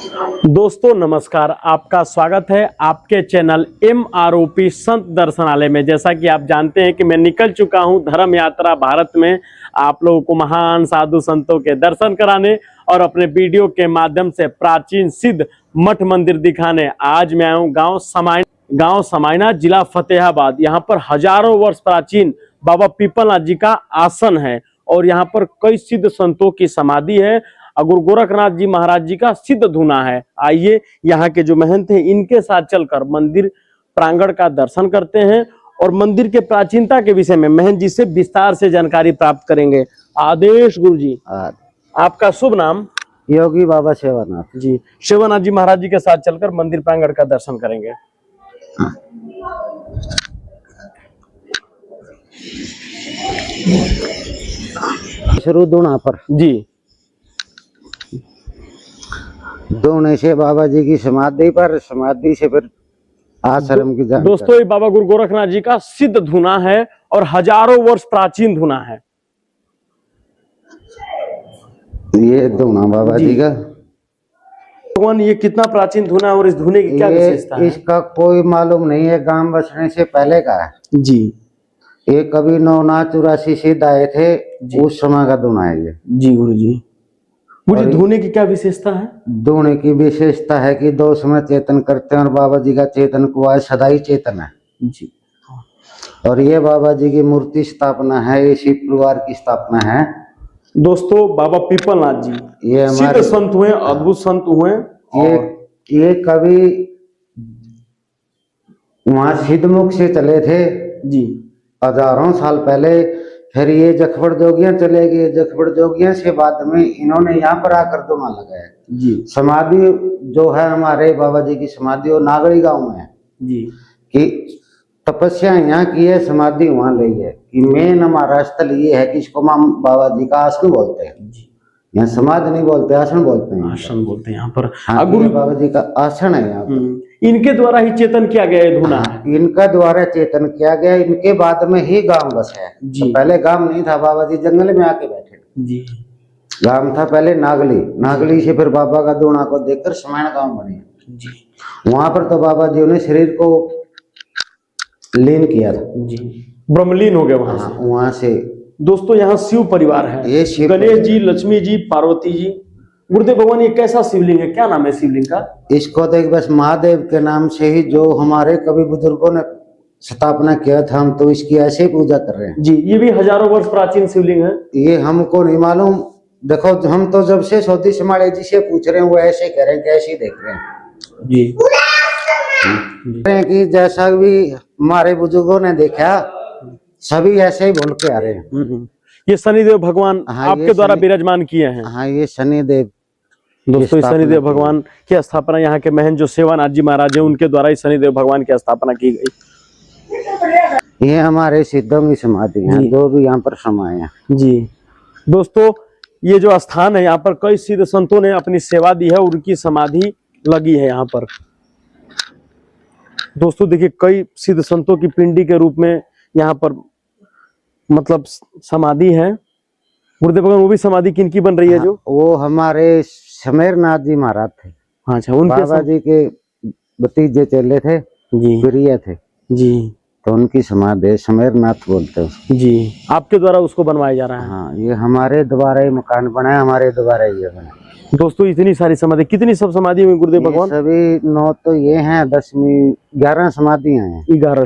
दोस्तों नमस्कार, आपका स्वागत है आपके चैनल MROP संत दर्शनालय में। जैसा कि आप जानते हैं कि मैं निकल चुका हूं धर्म यात्रा भारत में आप लोगों को महान साधु संतों के दर्शन कराने और अपने वीडियो के माध्यम से प्राचीन सिद्ध मठ मंदिर दिखाने। आज मैं आया हूं गांव समायना जिला फतेहाबाद। यहां पर हजारों वर्ष प्राचीन बाबा पीपलनाथ जी का आसन है और यहाँ पर कई सिद्ध संतों की समाधि है। गुरु गोरखनाथ जी महाराज जी का सिद्ध धूना है। आइए यहाँ के जो महंत हैं इनके साथ चलकर मंदिर प्रांगण का दर्शन करते हैं और मंदिर के प्राचीनता के विषय में महंत जी से विस्तार से जानकारी प्राप्त करेंगे। आदेश गुरु जी। आपका शुभ नाम? योगी बाबा सेवानाथ जी। सेवानाथ जी महाराज जी के साथ चलकर मंदिर प्रांगण का दर्शन करेंगे। शुरू दूना पर जी। दोने से बाबा जी की समाधि पर, समाधि से फिर आश्रम की जानकारी। दोस्तों ये बाबा गुरु गोरखनाथ जी का सिद्ध धूना है और हजारों वर्ष प्राचीन धूना है। ये धूना बाबा जी का। भगवान ये कितना प्राचीन धूना है और इस धूने की क्या विशेषता है? इसका कोई मालूम नहीं है, गांव बसने से पहले का है जी। ये कभी 984 से आए थे, उस समय का धूना है ये। जी गुरु जी। मुझे धूने की क्या विशेषता है? धूने की विशेषता है कि दो समय चेतन करते हैं और बाबा जी का चेतन कुआं सदा ही चेतन है जी। और ये बाबा जी की मूर्ति स्थापना है, इसी परिवार की स्थापना है। दोस्तों बाबा पीपलनाथ जी ये हमारे सिद्ध संत हुए, अद्भुत संत हुए। ये कभी वहां सिद्धमुख से चले थे जी हजारों साल पहले, फिर ये जखबड़ जोगियां चले गए। जखबड़ जोगियां से बाद में इन्होंने यहाँ पर आकर धूना लगाया जी। समाधि जो है हमारे बाबा जी की समाधि वो नागरी गांव में है जी। कि तपस्या यहाँ की है, समाधि वहां ली है। कि मेन हमारा स्थल ये है कि इसको हम बाबा जी का आसन बोलते हैं। यहाँ समाधि नहीं बोलते, आसन बोलते हैं। आसन बोलते हैं यहाँ पर। हाँ, गुरु बाबा जी का आसन है यहाँ पर। इनके द्वारा ही चेतन किया गया है धूना है। इनका द्वारा चेतन किया गया, इनके बाद में ही गांव बसा है। तो पहले गांव नहीं था, बाबा जी जंगल में आके बैठे जी। गांव था पहले नागली। नागली से फिर बाबा का धूना को देखकर समायण गांव बने जी। वहां पर तो बाबा जी ने शरीर को लीन किया था जी, ब्रह्मलीन हो गया वहां से। दोस्तों यहाँ शिव परिवार है, ये शिव गणेश जी, लक्ष्मी जी, पार्वती जी, गुरुदेव भगवान। ये कैसा शिवलिंग है, क्या नाम है शिवलिंग का? इसको देख बस महादेव के नाम से ही जो हमारे कभी बुजुर्गों ने स्थापना किया था, हम तो इसकी ऐसे ही पूजा कर रहे हैं जी। ये भी हजारों वर्ष प्राचीन शिवलिंग है। ये हमको नहीं मालूम। देखो हम तो जब से सौदी समाड़े जी से पूछ रहे हैं वो ऐसे कह रहे हैं कि ऐसे ही देख रहे हैं जी। कि जैसा भी हमारे बुजुर्गों ने देखा सभी ऐसे ही बोल के आ रहे हैं। ये शनिदेव भगवान आपके द्वारा विराजमान किए हैं। हाँ, ये शनिदेव। दोस्तों शनिदेव भगवान की स्थापना यहाँ के महंत जो सेवानाथ जी महाराज है उनके द्वारा ही शनिदेव भगवान की स्थापना की गई। ये हमारे सिद्धों की समाधि है, जो भी यहाँ पर समाये हैं जी। दोस्तों ये जो स्थान है यहाँ पर कई सिद्ध संतों ने अपनी सेवा दी है, उनकी समाधि लगी है यहाँ पर। दोस्तों देखिए कई सिद्ध संतों की पिंडी के रूप में यहाँ पर मतलब समाधि है। गुरुदेव भगवान वो भी समाधि किनकी बन रही है? जो वो हमारे शमेरनाथ जी महाराज थे। अच्छा, उनके बाबा जी के भतीजे चेले थे जी, प्रिय थे जी। तो उनकी समाधि शमेरनाथ बोलते हैं जी। आपके द्वारा उसको बनवाया जा रहा है? हाँ, ये हमारे द्वारा ही मकान बना है, हमारे द्वारा ये बना। दोस्तों इतनी सारी समाधि, कितनी सब समाधि हुई गुरुदेव भगवान? सभी 9 तो ये हैं, 10वीं 11 समाधियां हैं। 11।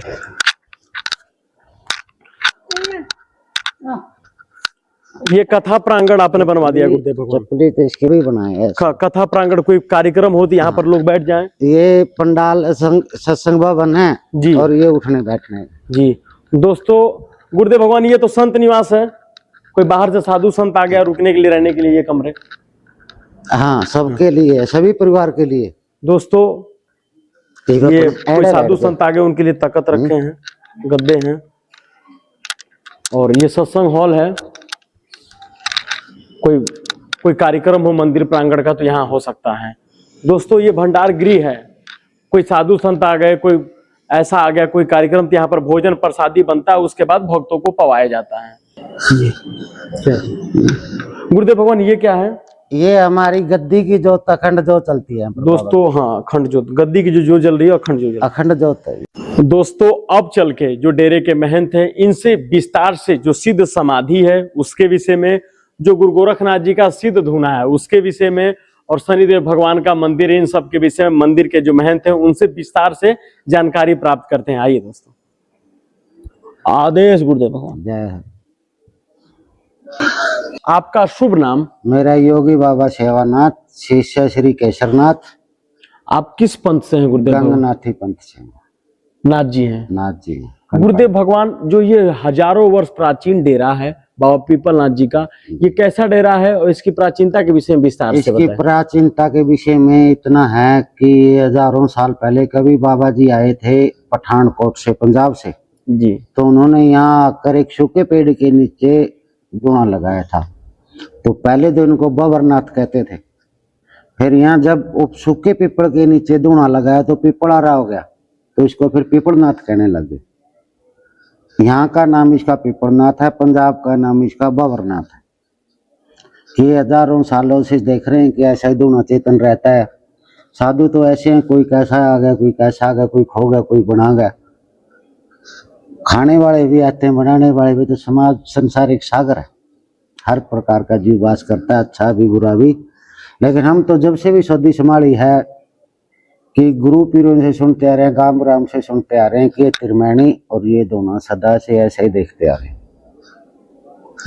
ये कथा प्रांगण आपने बनवा दिया गुरुदेव भगवान? चपली तो इसके भी बनाए हैं। कथा प्रांगण कोई कार्यक्रम होती यहाँ पर लोग बैठ जाएं? ये पंडाल सत्संग भवन है जी, और ये उठने बैठने जी। दोस्तों गुरुदेव भगवान ये तो संत निवास है, कोई बाहर से साधु संत आ गया रुकने के लिए, रहने के लिए ये कमरे? हाँ, सबके लिए, सभी परिवार के लिए। दोस्तों ये कोई साधु संत आ गए उनके लिए तख्त रखे हैं, गद्दे हैं और ये सत्संग हॉल है। कोई कार्यक्रम हो मंदिर प्रांगण का तो यहाँ हो सकता है। दोस्तों ये भंडार गृह है, कोई साधु संत आ गए, कोई ऐसा आ गया, कोई कार्यक्रम तो यहाँ पर भोजन प्रसादी बनता है, उसके बाद भक्तों को पवाया जाता है। गुरुदेव भगवान ये क्या है? ये हमारी गद्दी की जोत अखंड जोत चलती है दोस्तों। हाँ, अखंड ज्योत, गद्दी की जो जल रही है अखंड ज्योत। अखंड जोत है। दोस्तों अब चल के जो डेरे के महंत हैं इनसे विस्तार से जो सिद्ध समाधि है उसके विषय में, जो गुरु गोरखनाथ जी का सिद्ध धूना है उसके विषय में, और शनिदेव भगवान का मंदिर है, इन सब के विषय में मंदिर के जो महंत हैं उनसे विस्तार से जानकारी प्राप्त करते हैं। आइए दोस्तों। आदेश गुरुदेव भगवान। जय है। आपका शुभ नाम? मेरा योगी बाबा सेवानाथ, शिष्य श्री केशरनाथ। आप किस पंथ से हैं गुरुदेव भगवान? गंगनाथी पंथ से। नाथ जी हैं। नाथ जी। गुरुदेव भगवान, जो ये हजारों वर्ष प्राचीन डेरा है बाबा पीपल नाथ जी का, ये कैसा डेरा है और इसकी प्राचीनता के विषय में विस्तार से बताएं। इसकी प्राचीनता के विषय में इतना है कि हजारों साल पहले कभी बाबा जी आए थे पठानकोट से, पंजाब से जी। तो उन्होंने यहाँ आकर एक सूखे पेड़ के नीचे धुआं लगाया था। तो पहले तो इनको बबरनाथ कहते थे। फिर यहाँ जब सूखे पीपल के नीचे धुआं लगाया तो पिपड़ारा हो गया, तो इसको फिर पिपलनाथ कहने लगे। यहाँ का नाम इसका पिपलनाथ है, पंजाब का नाम इसका बबरनाथ है। ये हजारों सालों से देख रहे हैं कि ऐसा ही धुआं चेतन रहता है। साधु तो ऐसे हैं, कोई कैसा आ गया, कोई कैसा आ गया, कोई खो गया, कोई बना गया। खाने वाले भी आते हैं, बनाने वाले भी। तो समाज संसार एक सागर है, हर प्रकार का जीव वास करता है, अच्छा भी बुरा भी। लेकिन हम तो जब से भी सदी संभाली है कि गुरु पीरों से सुनते आ रहे हैं, गाम राम से सुनते आ रहे हैं कि ये त्रिमैनी और ये दोनों सदा से ऐसे ही देखते आ रहे हैं।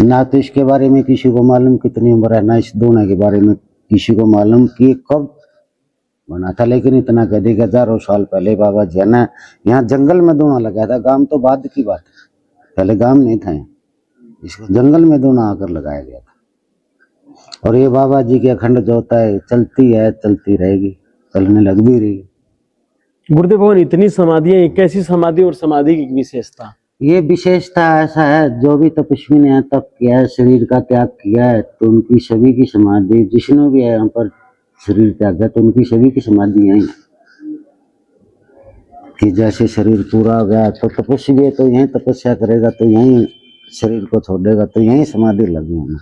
ना तो इसके बारे में किसी को मालूम कितनी उम्र है, ना इस दोनों के बारे में किसी को मालूम कि ये कब बना था। लेकिन इतना कह दी कि हजारों साल पहले बाबा जी ने यहाँ जंगल में धुआं लगाया था। गांव तो बाद की बात है, पहले गांव नहीं था, इसको जंगल में धुआं आकर लगाया गया था। और ये बाबा जी की अखंड ज्योत है, चलती है, चलती रहेगी, चलने लग भी रही है। गुरुदेव भगवान, इतनी समाधियां, कैसी समाधि और समाधि की विशेषता? ये विशेषता ऐसा है, जो भी तपस्वी ने यहाँ तक किया है, शरीर का त्याग किया है, तो उनकी सभी की समाधि, जिसने भी यहाँ पर शरीर त्याग है तो उनकी सभी की समाधि यही है। कि जैसे शरीर पूरा हो गया तो तपस्वी है तो यही तपस्या करेगा, तो यही शरीर को छोड़ेगा, तो यही समाधि लगी है।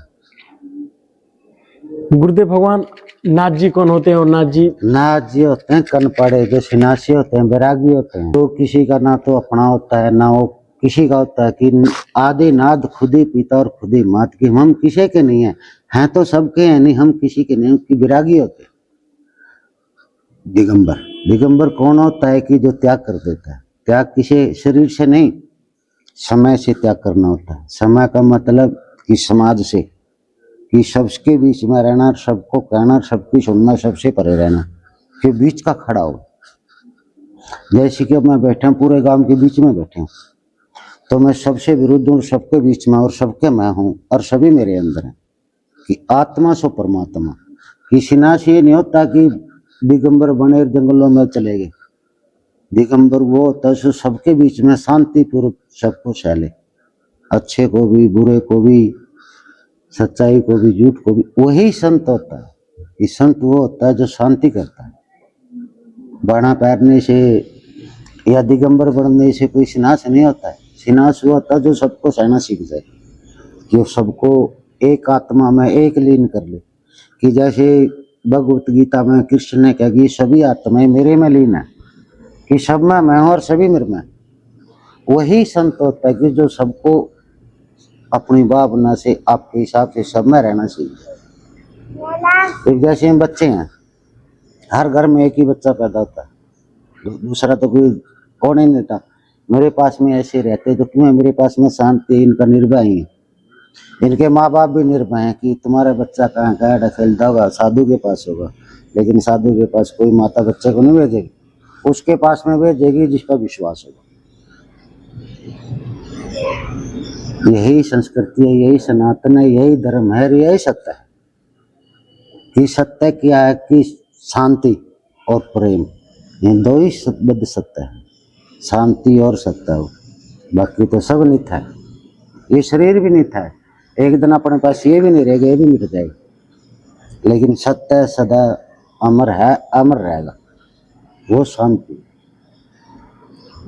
गुरुदेव भगवान, नाथ जी कौन होते हैं? और नाथ जी होते हैं कन पड़े, जो सन्यासी होते हैं, वैरागी होते हैं। तो किसी का ना तो अपना होता है, ना वो किसी का होता है। कि आदि नाद खुद ही पिता और खुद ही मात, की हम किसी के नहीं हैं तो सबके हैं, नहीं हम किसी के नहीं। उसकी वैरागी होते हैं। दिगंबर कौन होता है? कि जो त्याग कर देता है। त्याग किसी शरीर से नहीं, समय से त्याग करना होता है। समय का मतलब कि समाज से, कि सबके बीच में रहना, सबको कहना, सबकी सुनना, सबसे परे रहना, कि बीच का खड़ा हो। जैसे कि अब मैं बैठा हूँ, पूरे गांव के बीच में बैठे हूँ, तो मैं सबसे विरुद्ध हूँ, सबके बीच में, और सबके मैं हूँ, और सभी मेरे अंदर हैं। कि आत्मा सो परमात्मा। किसी नाश ये नहीं होता कि दिगंबर बने जंगलों में चले गए। दिगंबर वो होता है जो सबके बीच में शांतिपूर्वक सबको सहले, अच्छे को भी, बुरे को भी, सच्चाई को भी, झूठ को भी। वही संत होता है। ये संत वो होता है जो शांति करता है। बाणा पैरने से या दिगंबर बनने से कोई सिनाश नहीं होता है। सिनाश वो होता है जो सबको सहना सीख जाए, जो सबको एक आत्मा में एक लीन कर ले। कि जैसे भगवत गीता में कृष्ण ने कहा कि सभी आत्माएं मेरे में लीन है, कि सब में मैं हूं और सभी मेरे में। वही संत होता है कि जो सबको अपनी भावना से, आपके हिसाब से सब में रहना चाहिए। एक जैसे हम बच्चे हैं, हर घर में एक ही बच्चा पैदा होता है, दूसरा तो कोई कौन ही नहीं था। मेरे पास में ऐसे रहते तो क्यों है? मेरे पास में शांति, इनका निर्भय ही है। इनके माँ बाप भी निर्भय हैं कि तुम्हारा बच्चा कहाँ कहाँ खेलता होगा, साधु के पास होगा। लेकिन साधु के पास कोई माता बच्चे को नहीं भेजेगी, उसके पास में भेजेगी जिसका विश्वास होगा। यही संस्कृति है, यही सनातन है, यही धर्म है, यही सत्य है। कि सत्य क्या है? कि शांति और प्रेम, ये दो ही बद्ध सत्य है। शांति और सत्य हो, बाकी तो सब मिथ्या है। ये शरीर भी मिथ्या है, एक दिन अपने पास ये भी नहीं रहेगा, ये भी मिट जाएगा। लेकिन सत्य सदा अमर है, अमर रहेगा, वो शांति।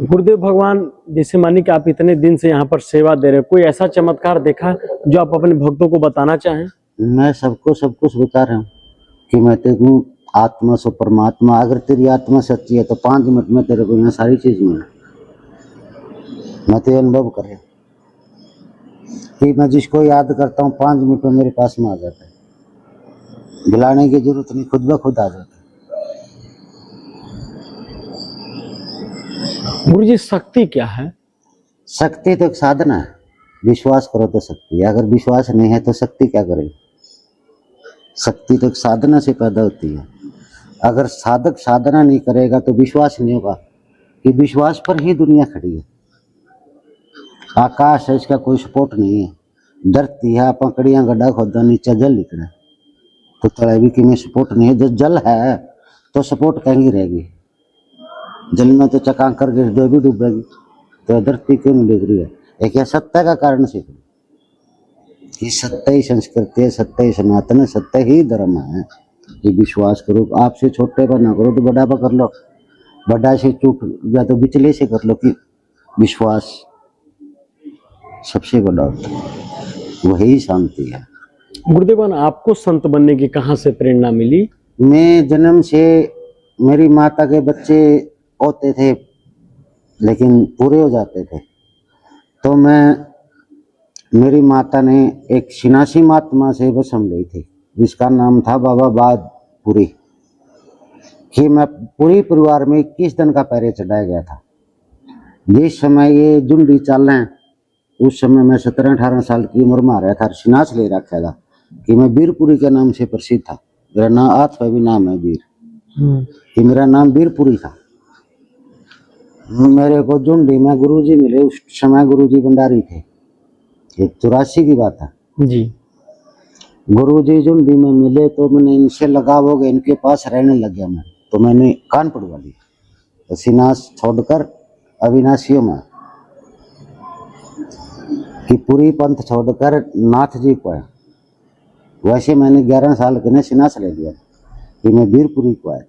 गुरुदेव भगवान, जैसे मानिए कि आप इतने दिन से यहाँ पर सेवा दे रहे हो, कोई ऐसा चमत्कार देखा जो आप अपने भक्तों को बताना चाहें? मैं सबको सब कुछ बता रहा हूँ कि मैं तेरे को आत्मा सो परमात्मा, अगर तेरी आत्मा सच्ची है तो 5 मिनट में तेरे को यहाँ सारी चीज मिले। मैं तो अनुभव कर रहा हूँ कि मैं जिसको याद करता हूँ 5 मिनट में मेरे पास में आ जाता है, बुलाने की जरूरत नहीं, खुद ब खुद आ जाता है। गुरु जी शक्ति क्या है? शक्ति तो एक साधना है, विश्वास करो तो शक्ति है, अगर विश्वास नहीं है तो शक्ति क्या करेगी? शक्ति तो एक साधना से पैदा होती है। अगर साधक साधना नहीं करेगा तो विश्वास नहीं होगा, कि विश्वास पर ही दुनिया खड़ी है। आकाश है, इसका कोई सपोर्ट नहीं है। धरती है, पकड़ियां गड्ढा खोदा नीचे जल निकले तो तले भी कि में सपोर्ट नहीं है। जो जल है तो सपोर्ट कहीं रहेगी, जल में तो चकांक कर गिर दो भी डूबेगी, तो धरती क्यों नहीं डूब रही है? एक यह सत्य का कारण से कि सत्य ही संस्कृति है, सत्य ही सनातन है, सत्य ही धर्म है। कि विश्वास करो, आपसे छोटे पर ना करो तो बड़ा पर कर लो, बड़ा से चूक या तो बिचले से कर लो, कि विश्वास सबसे बड़ा होता है, वही शांति है। गुरुदेवन आपको संत बनने की कहाँ से प्रेरणा मिली? मैं जन्म से, मेरी माता के बच्चे होते थे लेकिन पूरे हो जाते थे, तो मेरी माता ने एक सन्यासी महात्मा से बसम ली थी जिसका नाम था बाबा बादपुरी, कि मैं पूरी परिवार में 21 दिन का पैरे चढ़ाया गया था। जिस समय ये जुंडी चल रहे हैं उस समय मैं 17-18 साल की उम्र में आ रहा था, सन्यास ले रखा था कि मैं वीरपुरी के नाम से प्रसिद्ध था। मेरा नाम आठ पे भी नाम है वीर, कि मेरा नाम वीरपुरी था। मेरे को जुंडी में गुरुजी मिले, उस समय गुरुजी भंडारी थे, 84 की बात है जी। गुरुजी जुंडी में मिले तो मैंने इनसे लगाव हो गया, इनके पास रहने लग गया मैं, तो मैंने कान पड़वा ली, तो सन्यास छोड़कर अविनाशियों में कि पूरी पंथ छोड़कर नाथ जी को आया। वैसे मैंने 11 साल के ने सन्यास ले लिया कि मैं वीरपुरी को आया।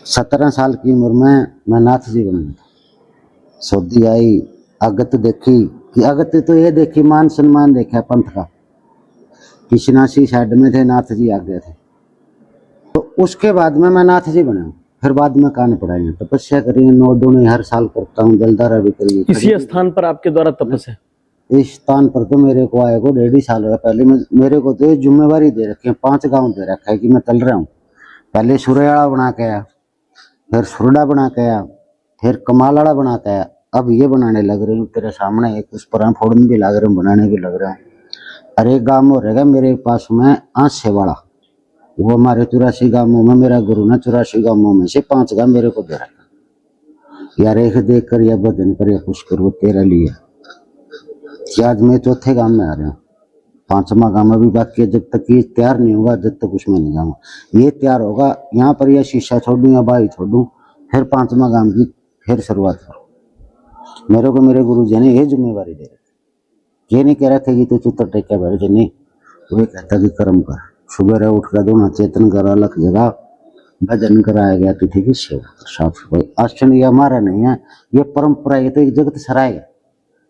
17 साल की उम्र में मैं नाथ जी बन गया। सौदी आई, अगत देखी, कि अगत तो ये देखी मान सम्मान देखा पंथ का, कि सन्यासी साइड में थे, नाथ जी आगे थे। तो उसके बाद में मैं नाथ जी बना, फिर बाद में कान पढ़ाई, तपस्या करी, 9 दूनी हर साल करता हूँ, जलधारा भी करी। इसी स्थान पर आपके द्वारा तपस्या? इस स्थान पर तो मेरे को आए को 1.5 साल हुआ। पहले मेरे को तो जिम्मेवारी दे रखी है, 5 गांव दे रखा है कि मैं चल रहा हूँ। पहले सुरयाड़ा बना के आया, फिर सुरडा बना के आया, फिर कमालाड़ा बना के आया, अब ये बनाने लग रही हूँ तेरे सामने, एक उस पर फोड़न भी लग रहे हैं, बनाने भी लग रहे हैं। अरे गाँव में रहेगा मेरे पास में आंसे वाला, वो हमारे 84 गांवों में मेरा गुरु ने 84 गांवों में से 5 गांव मेरे को दे रखा। यार एक देख कर या भजन कर या कुछ कर, वो तेरा लिए। आज मैं 4थे गांव में आ रहा हूँ, 5वां गांव अभी बाकी है। जब तक ये तैयार नहीं होगा जब तक उसमें नहीं जाऊंगा। ये तैयार होगा यहाँ पर, या शीशा छोड़ूं या बाई छोड़ूं, फिर 5वां गांव की फिर शुरुआत करूँ। मेरे को मेरे गुरु जी ने ये जिम्मेवारी दे रखी। ये नहीं कह रहा था कि तू चुतर टेक बैठ जा, नहीं, वो कहता कि कर्म कर, सुबह उठ कर दोना चेतन कर, अलग जगह भजन कराया गया, तिथि की सेवा कर, साफ सफाई। आश्चर्य ये हमारा नहीं है, ये परंपरा, ये तो एक जगत सराएगा।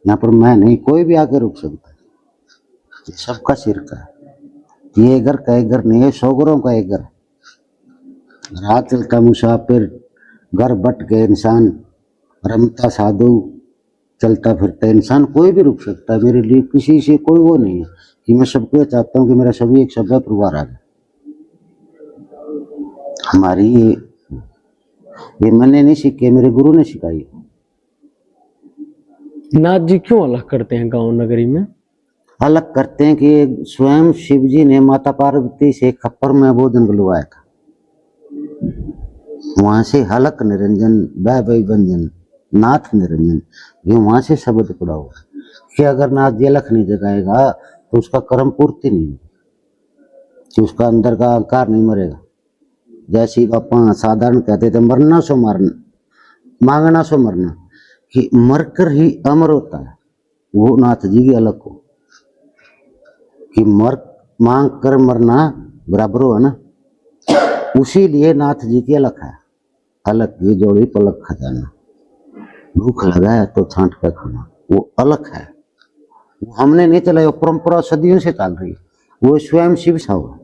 यहाँ पर मैं नहीं, कोई भी आके रुक सकता है, सबका सिर का है। ये घर का एक घर नहीं है, 100 घरों का एक घर। रात चलता मुसाफिर, घर बट के इंसान, रमता साधु, चलता फिरता इंसान, कोई भी रुक सकता है। मेरे लिए किसी से कोई वो नहीं है कि मैं सबको चाहता हूँ कि मेरा सभी एक सभ्य परिवार आ जाए। हमारी ये मैंने नहीं सीखी, मेरे गुरु ने सिखाई। नाथ जी क्यों अलग करते हैं गांव नगरी में? अलग करते हैं कि स्वयं शिव जी ने माता पार्वती से खप्पर में भोजन बुलवाया था, वहां से हलक निरंजन, वैभव व्यंजन, नाथ निरंजन, ये वहां से शब्द पड़ा हुआ कि अगर नाथ जी अलख नहीं जगाएगा तो उसका कर्म पूर्ति नहीं, कि उसका अंदर का अहंकार नहीं मरेगा। जैसे बापा साधारण कहते थे, मरना सो मारना, मांगना सो मरना, कि मरकर ही अमर होता है। वो नाथ जी की अलग हो, कि मांग कर मरना बराबर हो ना, उसी लिए नाथ जी की अलग है। अलग की जोड़ी पलक खजाना, भूख लगा है तो छांट कर खाना, वो अलग है। वो हमने नहीं चलाई, वो परंपरा सदियों से चल रही है। वो स्वयं शिव सा हुआ,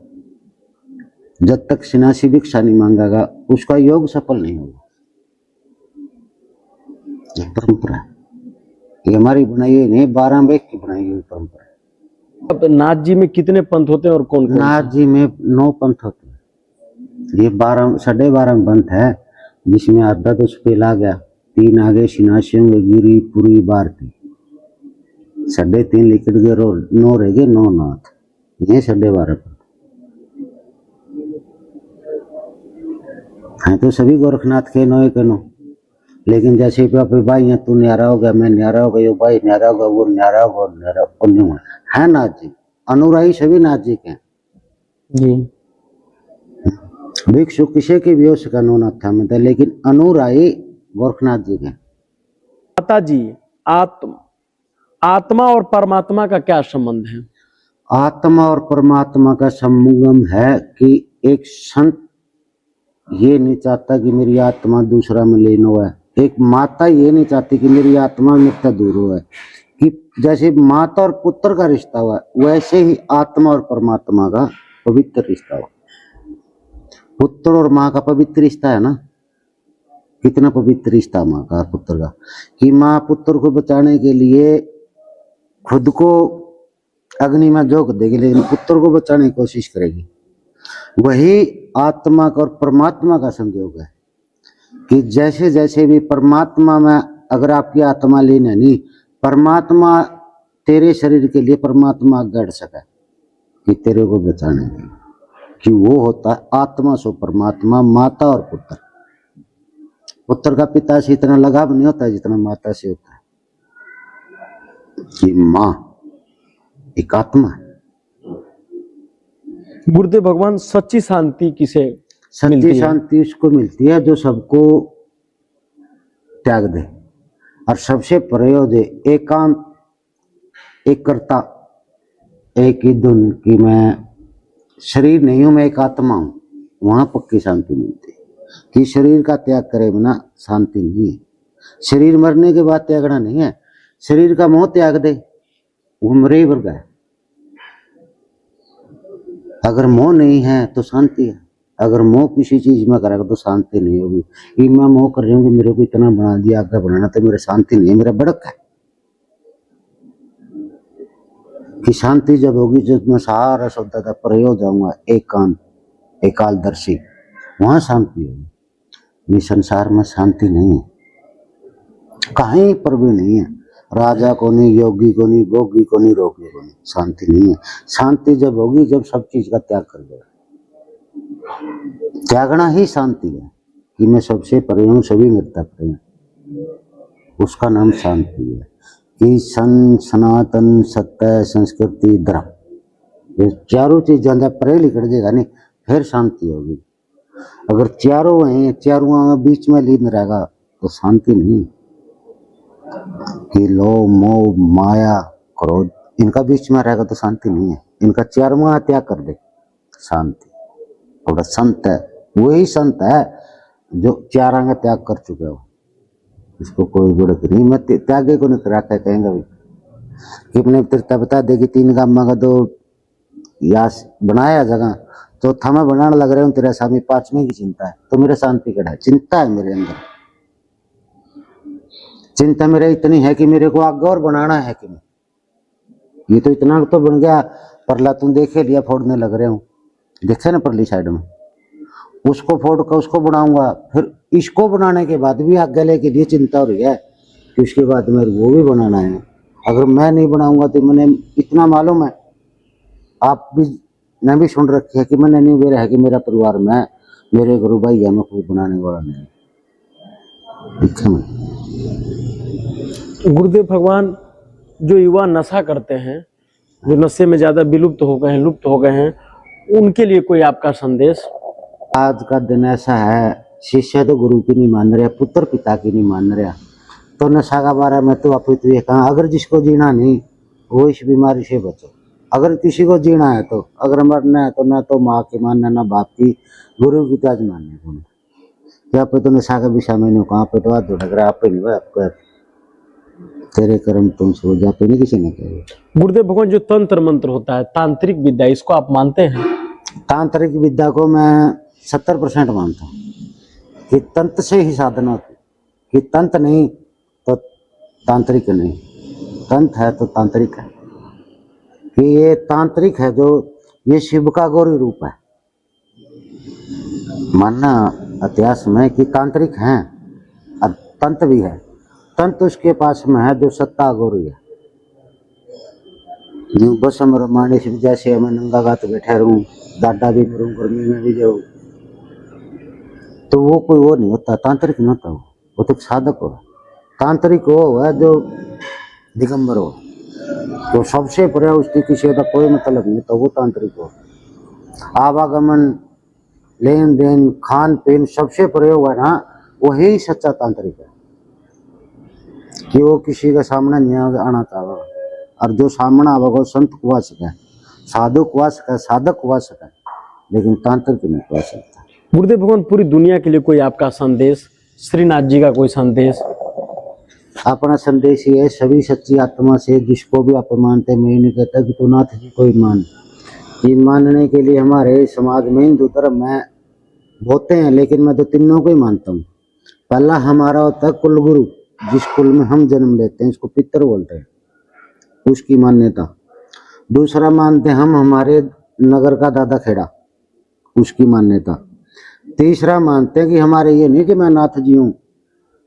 जब तक सन्यासी भिक्षा नहीं मांगेगा उसका योग सफल नहीं होगा। ये परंपरा है, ये हमारी बनाई हुई नहीं, 12 वेद की बनाई हुई परंपरा है। अब नाथ जी में कितने पंथ होते हैं और कौन कौन? नाथ जी में 9 पंथ होते हैं। ये 12 12.5 पंथ है, जिसमें आधा तो स्पेल आ गया, 3 आगे सन्यासियों में गिरी पूरी भारती, 3.5 लिखट गए और 9 रह गए 9 नाथ। ये 12.5 पंथ है, तो सभी गोरखनाथ के 9 के 9। लेकिन जैसे भाई है, तू न्यारा होगा, मैं न्यारा होगा, यो भाई न्यारा होगा, वो न्यारा होगा, न्यारा नहीं है नाथ जी। अनुरागी सभी नाथ जी के जी। भिक्षु किसी की भी हो सका नो नाथ था मतलब, लेकिन अनुरागी गोरखनाथ जी के। माता जी, आत्मा और परमात्मा का क्या संबंध है? आत्मा और परमात्मा का संगम है कि एक संत ये नहीं चाहता कि मेरी आत्मा दूसरा में लीन हो है, एक माता ये नहीं चाहती कि मेरी आत्मा मुझसे दूर हो है। कि जैसे माता और पुत्र का रिश्ता हुआ वैसे ही आत्मा और परमात्मा का पवित्र रिश्ता हुआ। पुत्र और माँ का पवित्र रिश्ता है ना, कितना पवित्र रिश्ता माँ का और पुत्र का, कि माँ पुत्र को बचाने के लिए खुद को अग्नि में झोंक देगी लेकिन पुत्र को बचाने की कोशिश करेगी। वही आत्मा का और परमात्मा का संयोग है कि जैसे जैसे भी परमात्मा में अगर आपकी आत्मा लीन है नहीं, परमात्मा तेरे शरीर के लिए परमात्मा गढ़ सका कि तेरे को बचाने के लिए, कि वो होता है आत्मा सो परमात्मा, माता और पुत्र। पुत्र का पिता से इतना लगाव नहीं होता जितना माता से होता है, कि माँ एक आत्मा है। गुरुदेव भगवान, सच्ची शांति किसे सच्ची मिलती है? शांति उसको मिलती है जो सबको त्याग दे और सबसे प्रयोग दे, एकांत, एक कर्ता, एक ही धुन, कि मैं शरीर नहीं हूं, मैं एक आत्मा हूं, वहां पक्की शांति मिलती है। कि शरीर का त्याग करे बिना शांति नहीं है। शरीर मरने के बाद त्यागना नहीं है, शरीर का मोह त्याग दे, वो मरे वर्ग है। अगर मोह नहीं है तो शांति है, अगर मोह किसी चीज में करेगा तो शांति नहीं होगी। कि मैं मोह कर रही हूँ कि मेरे को इतना बना दिया, आगे बनाना, तो मेरा शांति नहीं है, मेरा भड़क है। कि शांति जब होगी जब मैं सारा शब्द का प्रयोग जाऊंगा एकांत, एकालदर्शी, वहां शांति होगी। इस संसार में शांति नहीं है, कहीं पर भी नहीं है। राजा को नहीं, योगी को नहीं, भोगी को नहीं, रोगी को नहीं, शांति नहीं है। शांति जब होगी जब सब चीज का त्याग कर देगा। त्यागना ही शांति है, कि मैं सबसे परे हूं, सभी मेरे तक परे हैं, उसका नाम शांति है। कि सनातन, सत्य, संस्कृति, धर्म, ये चारों चीज ज्यादा परे लिखट देगा नहीं, फिर शांति होगी। अगर चारों हैं, चारों बीच में लीन रहेगा तो शांति नहीं। कि लोभ, मोह, माया, क्रोध, इनका बीच में रहेगा तो शांति नहीं है। इनका चारों त्याग कर दे, शांति। थोड़ा संत है, वही संत है जो चारों का त्याग कर चुके हो, इसको कोई गुड़क नहीं। मैं त्यागे को नहीं करा कहेंगे भी कि अपने तीर्था बता दे कि 3 गामा का तो यास बनाया जगह, तो थमा बनाने लग रहे हूँ तेरे सामने 5वें की चिंता है, तो मेरे शांति कड़ा है। चिंता है मेरे अंदर, चिंता मेरे इतनी है कि मेरे को आगे और बनाना है कि मैं, ये तो इतना तो बन गया। परला तुम देखे लिया फोड़ने लग रहे हूँ, देखे ना परली साइड में, उसको फोड़ कर उसको बनाऊंगा, फिर इसको बनाने के बाद भी आगे लेके लिए चिंता हो रही है कि उसके बाद मेरे वो भी बनाना है। अगर मैं नहीं बनाऊंगा तो मैंने इतना मालूम है, आप भी मैं भी सुन रखी है कि मैंने नहीं बेरा है कि मेरा परिवार में मेरे गुरु भाई है, मैं कोई बनाने वाला नहीं। गुरुदेव भगवान, जो युवा नशा करते हैं, जो नशे में ज्यादा विलुप्त हो गए हैं, लुप्त हो गए हैं, उनके लिए कोई आपका संदेश? आज का दिन ऐसा है, शिष्य तो गुरु की नहीं मान रहा, पुत्र पिता की नहीं मान रहा, तो नशा का बारे में तो आप तो ये कहा, अगर जिसको जीना नहीं वो इस बीमारी से बचो। अगर किसी को जीना है तो, अगर मरना है तो ना तो माँ की मानना, ना बाप की, गुरु की ताज मानने को नहीं। यहाँ पे तो नशा का विषय में नहीं, कहाँ पे तो हाथ धुड़क रहा, आप पे नहीं हुआ आपको। तेरे कर्म तुमसे हो जाते नहीं किसी ने कहा। गुरुदेव भगवान, जो तंत्र मंत्र होता है, तांत्रिक विद्या, इसको आप मानते हैं? तांत्रिक विद्या को मैं 70% मानता हूँ कि तंत्र से ही साधना होती, कि तंत्र नहीं तो तांत्रिक नहीं, तंत्र है तो तांत्रिक है। कि ये तांत्रिक है, जो ये शिव का गौरी रूप है। मानना इतिहास में कि तांत्रिक हैं और तंत्र भी है। तंत्र उसके पास में है जो सत्ता गौरी है। बस हम माने जैसे मैं नंगा गात बैठे रहूं, दादा भी मरूं, गर्मी में भी जाऊं, तो वो कोई वो नहीं होता, तांत्रिक नहीं होता। वो तो साधक हो। तांत्रिक वो है जो दिगंबर हो, तो सबसे परे उसकी किसी का कोई मतलब नहीं, तो वो तांत्रिक हो। आवागमन, लेन देन, खान पीन सबसे परे हुआ ना, वही सच्चा तांत्रिक है। कि वो किसी के सामने नहीं आना चाहता, और जो सामने आवेगा संत कुआ सके, साधु कुआ सके, साधक कुआ सके, लेकिन तांत्रिक नहीं कुआ सकता। गुरुदेव भगवान, पूरी दुनिया के लिए कोई आपका संदेश, श्रीनाथ जी का कोई संदेश? अपना संदेश ये है, सभी सच्ची आत्मा से जिसको भी आप मानते, मैं नहीं कहता कि तो नाथ जी कोई मान। ये मानने के लिए हमारे समाज में हिंदू धर्म में होते हैं, लेकिन मैं तो तीनों को ही मानता हूँ। पहला हमारा होता है कुल गुरु, जिस कुल में हम जन्म लेते हैं, इसको पितर बोलते हैं, उसकी मान्यता। दूसरा मानते हैं हम हमारे नगर का दादा खेड़ा, उसकी मान्यता। तीसरा मानते हैं कि हमारे ये नहीं कि मैं नाथ जी हूँ,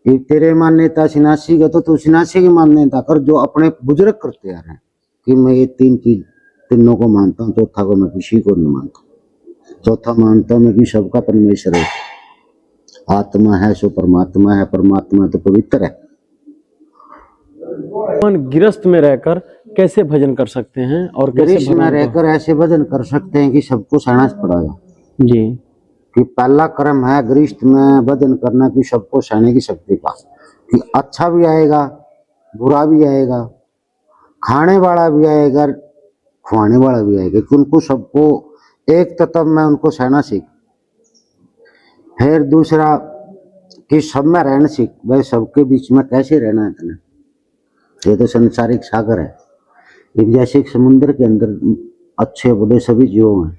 ये तेरे मान्यता सिनासी का, तो तू सिनासी की मान्यता कर, जो अपने बुजुर्ग करते आ रहे हैं। कि मैं ये तीन चीज तीनों को मानता हूँ, चौथा को मैं किसी को नहीं मानता। चौथा मानता हूँ मैं कि सबका परमेश्वर है, आत्मा है सो परमात्मा है, परमात्मा तो पवित्र है। गिरस्त में रहकर कैसे भजन कर सकते हैं और कैसे गिरस्त में रहकर ऐसे भजन कर सकते हैं कि सबको सहना पड़ेगा जी। कि पहला कर्म है गृहस्थ में भजन करना, कि सबको सहने की शक्ति का, कि अच्छा भी आएगा, बुरा भी आएगा, खाने वाला भी आएगा, खुआने वाला भी आएगा, कि उनको सबको एक तत्व में उनको सहना सीख। फिर दूसरा कि सब में रहना सीख, भाई सबके बीच में कैसे रहना है इतना। ये तो संसारिक सागर है, एक जैसे समुद्र के अंदर अच्छे बुरे सभी जीव हैं,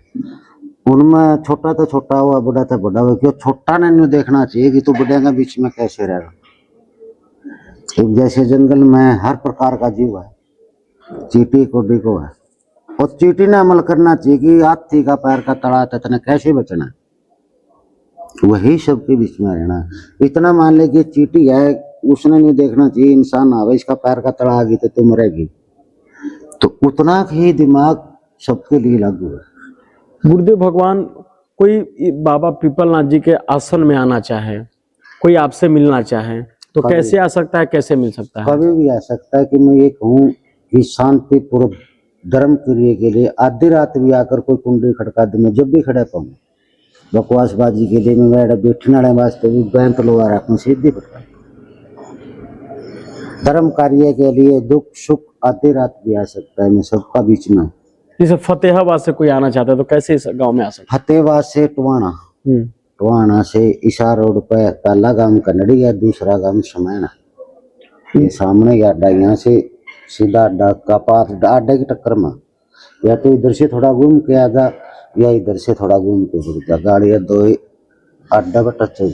उनमें छोटा तो छोटा हुआ, बड़ा तो बड़ा हुआ। क्यों छोटा ने नहीं देखना चाहिए कि तू बड़े के बीच में कैसे रहेगा। एक जैसे जंगल में हर प्रकार का जीव है, चींटी कोडी को है, और चींटी ने अमल करना चाहिए कि हाथी का पैर का तड़ा तने कैसे बचना है, वही सबके बीच में रहना। इतना मान ले कि चींटी है, उसने नहीं देखना चाहिए इंसान आवे, इसका पैर का तड़ा आ गई तो तुम मरेगी। तो उतना ही दिमाग सबके लिए लागू है। गुरुदेव भगवान, कोई बाबा पीपलनाथ जी के आसन में आना चाहे, कोई आपसे मिलना चाहे, तो कैसे आ सकता है, कैसे मिल सकता है? कभी भी आ सकता है। कि मैं ये कहूँ कि शांति पूर्व धर्म क्रिया के लिए आधी रात भी आकर कोई कुंडली खड़का दे, मैं जब भी खड़ा पाऊँ। बकवासबाजी के लिए मैं बैठने वाले वास्ते भी बैंक लगा रखूँ, सीधी पड़ता। धर्म कार्य के लिए दुख सुख आधी रात भी आ सकता है, मैं सबका बीच में। जैसे फतेहाबाद से कोई आना चाहता है तो कैसे इस गांव में आ सकता फतेहाबाद से टवाना, टवाना से ईसा रोड पे पहला गांव कन्नड़ी है, दूसरा गांव समैना। ये सामने अड्डा, यहाँ से सीधा अड्डा का पास, अड्डे की टक्कर में, या तो इधर से थोड़ा घूम के आ जा, या इधर से थोड़ा घूम के घुस जा, गाड़ियाँ दो ही अड्डा पर टच हो।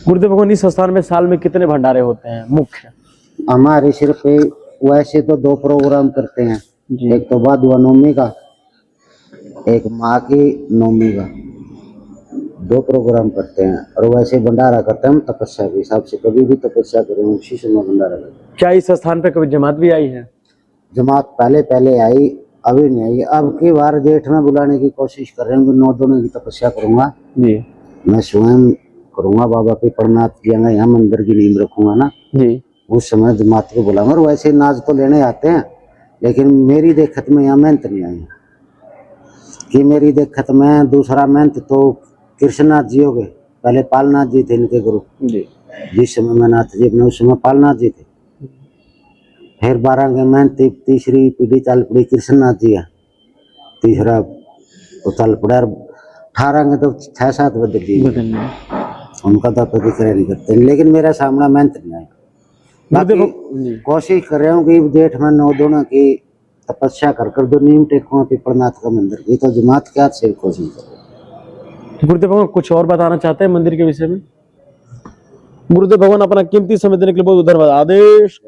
गुरुदेव भगवान, इस स्थान में साल में कितने भंडारे होते हैं मुख्य? हमारे सिर पे वैसे तो 2 प्रोग्राम करते हैं, एक तो भादुआ नवमी का, एक माँ की नवमी का, 2 प्रोग्राम करते हैं। और वैसे भंडारा करते हैं हम तपस्या के हिसाब से, कभी भी तपस्या करें उसी समय भंडारा करते हैं। क्या इस स्थान पे कभी जमात भी आई है? जमात पहले आई, अभी नहीं आई। अब की बार जेठ में बुलाने की कोशिश कर रहे हैं, 9 दिनों की तपस्या करूंगा जी। मैं स्वयं करूंगा, बाबा के प्रणाम किया, यहाँ मंदिर की नींव रखूंगा ना जी, उस समय जमात को बुलाऊंगा। और वैसे नाज तो लेने आते हैं, लेकिन मेरी देखत में यहाँ मेहनत नहीं आई। कि मेरी देखत में दूसरा मेहनत तो कृष्णनाथ जी हो गए, पहले पालनाथ जी थे इनके गुरु जी। जिस समय मैं नाथ जी अपने, उस समय पालनाथ जी थे। फिर 12 के मेहनत, तीसरी पीढ़ी चल पड़ी, कृष्णनाथ जी है तीसरा तो चल पड़ा। 18 के तो 6-7 बदल जी, उनका तो प्रतिक्रिया नहीं करते, लेकिन मेरा सामना मेहनत नहीं आया। गुरुदेव बाकी जी कोशिश कर रहा हूँ कि देठ में 9 दुना की तपस्या कर दो नीम टेकुआ पिपलनाथ का मंदिर की तो जमात क्या से कोशिश कर रही है। गुरुदेव भगवान कुछ और बताना चाहते हैं मंदिर के विषय में? गुरुदेव भगवान अपना कीमती समय देने के लिए बहुत धन्यवाद। आदेश।